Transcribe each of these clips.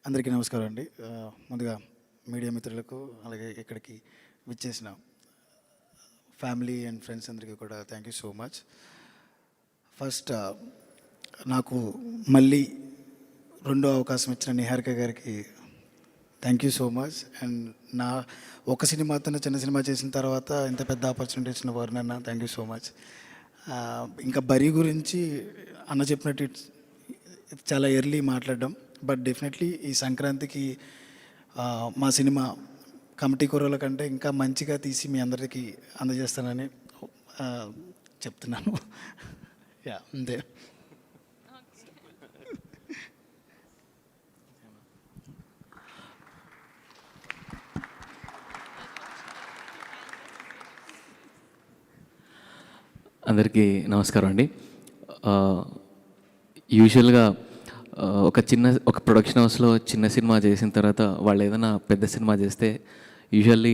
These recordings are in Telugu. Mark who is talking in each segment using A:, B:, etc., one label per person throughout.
A: అందరికీ నమస్కారం అండి. ముందుగా మీడియా మిత్రులకు, అలాగే ఇక్కడికి విచ్చేసిన ఫ్యామిలీ అండ్ ఫ్రెండ్స్ అందరికీ కూడా thank you so much. First నాకు మళ్ళీ రెండో అవకాశం ఇచ్చిన నిహారిక గారికి thank you so much. And నా ఒక సినిమాతో చిన్న సినిమా చేసిన తర్వాత ఇంత పెద్ద ఆపర్చునిటీ ఇచ్చిన వారినన్నా థ్యాంక్ యూ సో మచ్. ఇంకా బరీ గురించి అన్న చెప్పినట్టు చాలా ఎర్లీ మాట్లాడడం, బట్ డెఫినెట్లీ ఈ సంక్రాంతికి మా సినిమా కమిటీ కూరల కంటే ఇంకా మంచిగా తీసి మీ అందరికీ అందజేస్తానని చెప్తున్నాను. యా, అంతే.
B: అందరికీ నమస్కారం అండి. యూజువల్గా ఒక ప్రొడక్షన్ హౌస్లో చిన్న సినిమా చేసిన తర్వాత వాళ్ళు ఏదైనా పెద్ద సినిమా చేస్తే యూజువల్లీ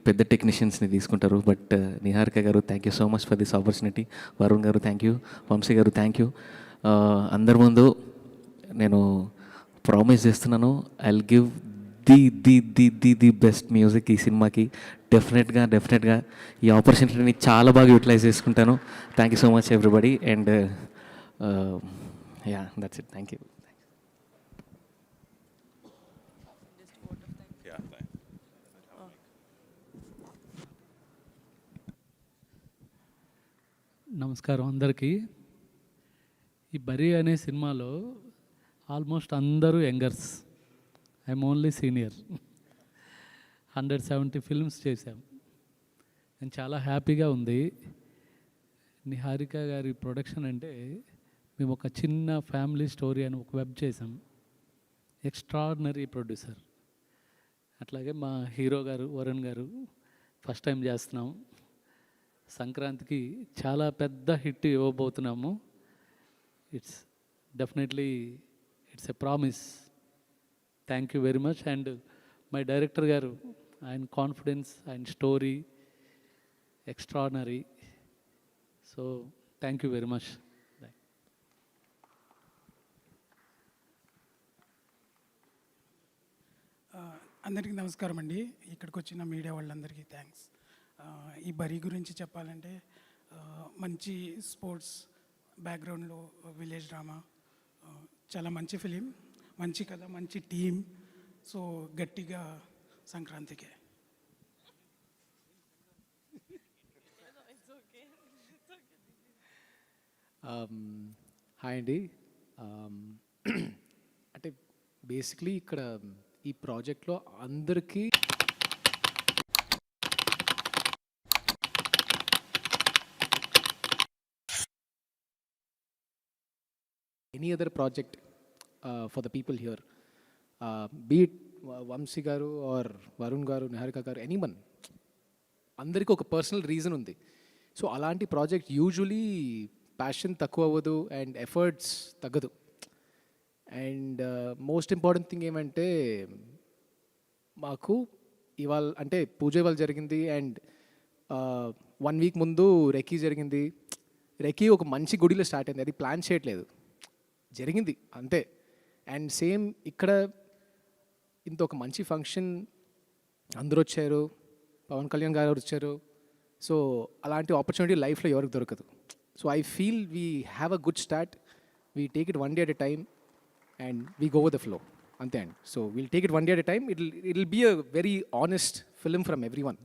B: పెద్ద టెక్నీషియన్స్ని తీసుకుంటారు. బట్ నిహారిక గారు thank you so much for this opportunity. Varun గారు థ్యాంక్ యూ. వంశీ గారు థ్యాంక్ యూ. అందరి ముందు నేను ప్రామిస్ చేస్తున్నాను, I will give the best music ఈ సినిమాకి. డెఫినెట్గా ఈ ఆపర్చునిటీని చాలా బాగా యూటిలైజ్ చేసుకుంటాను. Thank you so much everybody. And yeah, that's it. Thank you.
C: నమస్కారం అందరికీ. ఈ బరీ అనే సినిమాలో ఆల్మోస్ట్ అందరూ youngers, I'm only senior. 170 films చేశాం. నేను చాలా హ్యాపీగా ఉంది. నిహారిక గారి ప్రొడక్షన్ అంటే మేము ఒక చిన్న ఫ్యామిలీ స్టోరీ అని ఒక వెబ్ చేసాం. Extraordinary producer. అట్లాగే మా హీరో గారు వరుణ్ గారు ఫస్ట్ టైం చేస్తున్నాం. సంక్రాంతికి చాలా పెద్ద హిట్ ఇవ్వబోతున్నాము. It's definitely a promise. Thank you very much. And my director గారు, ఆయన కాన్ఫిడెన్స్, ఆయన story extraordinary. So thank you very much.
D: అందరికీ నమస్కారం అండి. ఇక్కడికి వచ్చిన మీడియా వాళ్ళందరికీ థ్యాంక్స్. ఈ బరీ గురించి చెప్పాలంటే మంచి స్పోర్ట్స్ బ్యాక్గ్రౌండ్లో విలేజ్ డ్రామా, చాలా మంచి ఫిలిం, మంచి కథ, మంచి టీం. సో గట్టిగా సంక్రాంతికే.
E: హాయ్ అండి. అంటే బేసిక్లీ ఇక్కడ ఈ ప్రాజెక్ట్లో అందరికీ any other project for the people here, be it Vamsi garu or Varun garu, Niharika garu, anyone, అందరికీ ఒక పర్సనల్ రీజన్ ఉంది. సో అలాంటి ప్రాజెక్ట్ యూజువలీ ప్యాషన్ తక్కువ అవ్వదు అండ్ ఎఫర్ట్స్ తగ్గదు. అండ్ మోస్ట్ ఇంపార్టెంట్ థింగ్ ఏమంటే, మాకు ఇవాళ అంటే పూజ ఇవాళ జరిగింది అండ్ 1 వీక్ ముందు రెక్కీ జరిగింది. రెక్కీ ఒక మంచి గుడిలో స్టార్ట్ అయింది, అది ప్లాన్ చేయట్లేదు, జరిగింది అంతే. అండ్ సేమ్ ఇక్కడ ఇంత ఒక మంచి ఫంక్షన్, అందరూ వచ్చారు, పవన్ కళ్యాణ్ గారు వచ్చారు. సో అలాంటి ఆపర్చునిటీ లైఫ్లో ఎవరికి దొరకదు. So I feel we have a good start. We take it 1 day at a time and we go with the flow, అంతే అండి. So we'll take it 1 day at a time. It will be a very honest film from every one.